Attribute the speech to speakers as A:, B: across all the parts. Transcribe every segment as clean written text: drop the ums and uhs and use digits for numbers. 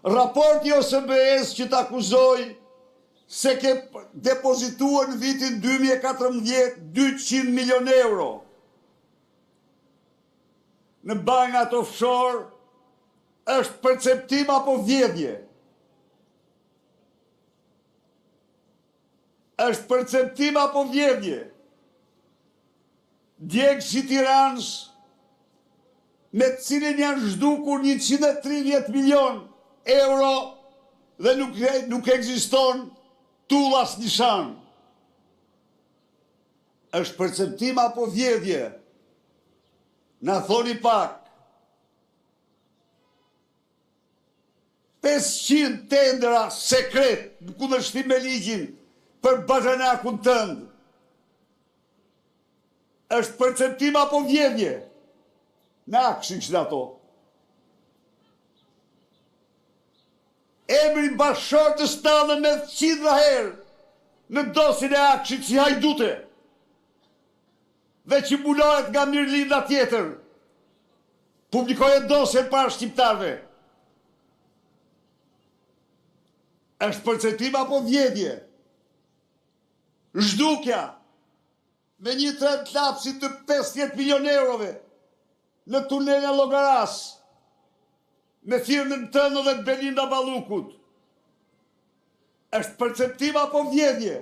A: Raporti OSBE-s që të akuzoj se ke depozituar në vitin 2014 200 milion euro në bankat offshore është perceptim apo vjedhje? Është perceptim apo vjedhje? Djegësi Tiranës me të cilin janë zhdukur 130 milion euro dhe nuk ekziston tull as nishan. Është perceptim apo vjedhje? Na thoni pak. 500 tendera sekret në kundërshtim me ligjin për bajanakun tënd. Është perceptim apo vjedhje? Na këshin ato. Emri bashkëshortës tënde me 100 herë në dosin e akshit si hajdute dhe që mbulohet nga Mirlinda tjetër. Publikohet dosjen para shqiptarëve. Është perceptim apo vjedhje? Zhdukja me një trend lapsi të 50 milion eurove në tunelin e Llogaras me firmën tënde dhe të Belinda Ballukut. Është perceptim apo vjedhje?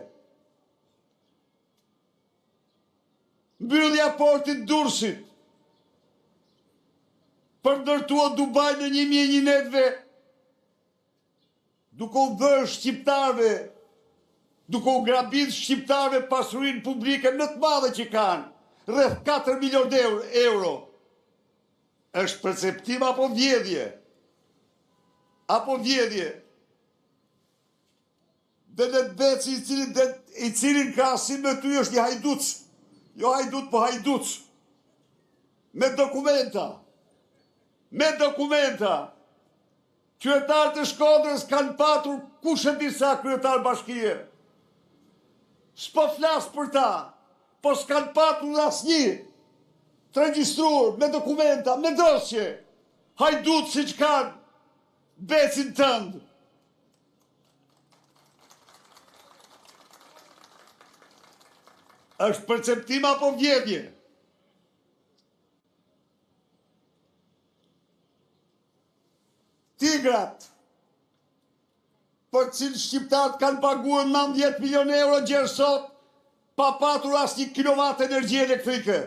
A: Mbyllja portit Durrësit për ndërtuar Dubai në 1.100 netve, duke u bërë shqiptarëve, duke u grabit shqiptarëve pasurinë publike më të madhe që kanë, rreth 4 milion euro. Është perceptim apo vjedhje? Apo vjedhje? Dhe në Beci i cilin krahasim me ty është një hajduc. Jo hajdut, po hajduc. Me dokumenta. Me dokumenta. Qytetarët e Shkodrës kanë patur kush e di sa kryetar bashkie. S'po flas për ta, po s'kan patur asnjë të regjistruar me dokumenta, me dosje. Hajdut siç kanë Becin tënd. Është perceptim apo vjedhje? Tigrat, për cilë shqiptarët kanë paguar 90 milion euro gjerë sot, pa patur asnjë kilovat energji elektrike.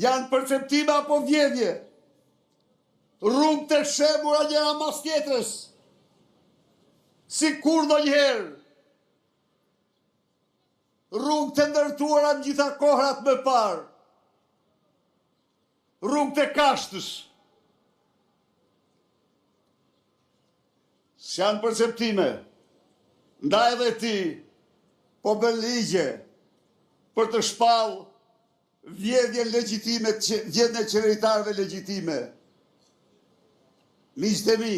A: Janë perceptime apo vjedhje? Rrugë të shembura njëra mas tjetrës, si kur ndonjëherë. Rrugë të ndërtuara në gjitha kohrat më parë. Rrugë të Kashtës. S'janë perceptime. Ndaj edhe ti, po bën ligje për të shpallë vjedhjen legjitime, vjedhjen e qeveritarëve legjitime. Miqtë e mi,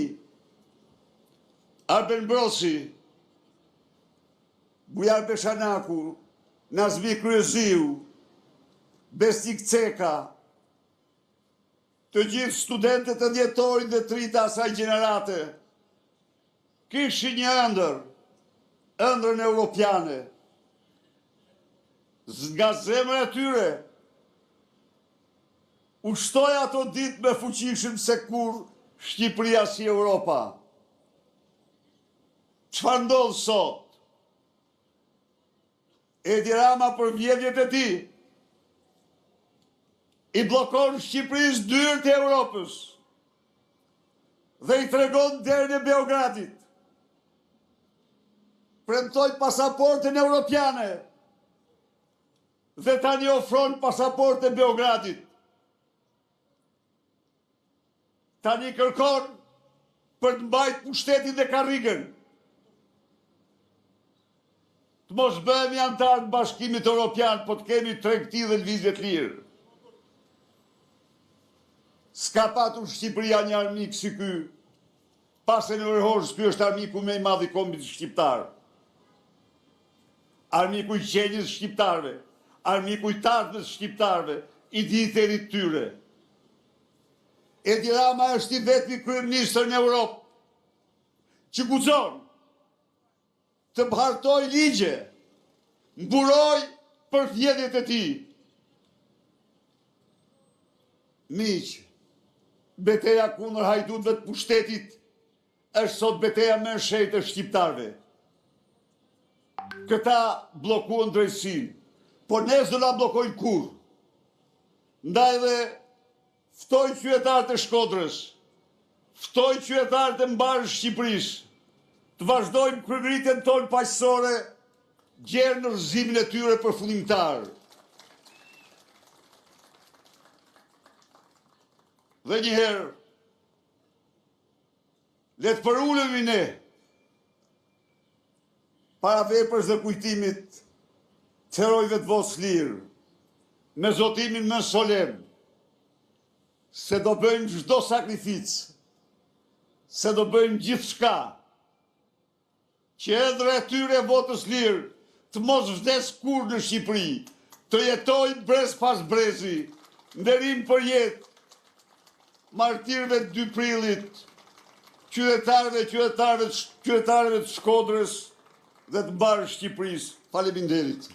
A: Arben Brosi, Bujar Beshanaku, Nazmi Kryeziu, Besnik Ceka, të gjithë studentët e dhjetorin dhe trita asaj gjenerate, kishin një ëndrën europiane. Nga zemra e tyre, u shtoj ato ditë me fuqishëm se kur Shqipëria si Europa. Çfarë ndodh sot? Edi Rama për vjedhjet e tij i bllokon Shqipërisë dyert e Europës dhe i tregon derën e Beogradit. Premtoi pasaportën europiane dhe tani ofron pasaportën e Beogradit. Tani kërkon për të mbajtur pushtetin dhe karrigën. Të mos bëhemi antar të Bashkimit Evropian, po të kemi tregti dhe lëvizje të lirë. S'ka patur Shqipëria një armik si ky. Pas e në Vërhoshës, ky është armiku më i madh i kombit shqiptar. Armiku i qenjës shqiptarëve, armiku i tartës shqiptarëve, i dinjitetit tyre. Edi Rama është i vetmi kryeministër në Europë që guxon të hartoj ligje, mburoj për thjedhjet e tij. Miq, betejë kundër hajdutëve të pushtetit është sot betejë më e shenjtë e shqiptarëve. Këta bllokuan drejtësinë, por ne s'do na bllokojnë kurrë. Ndaj dhe ftoj qytetarët e Shkodrës, ftoj qytetarët e mbarë Shqipërisë, të vazhdojmë kryerritjen tonë paqësore, gjerë në rrëzimin e tyre përfundimtar. Dhe njëherë, le të përulemi ne, para veprës dhe kujtimit të herojve të Vos Lirë, me zotimin më solem, se do bëjmë çdo sakrificë, se do bëjmë gjithçka, që edhe e tyre votës lirë të mos vdes kur në Shqipëri, të jetojnë brez pas brezi, nderim për jetë, martirëve të 2 prillit, qytetarëve të Shkodrës dhe të mbarë Shqipërisë. Faleminderit.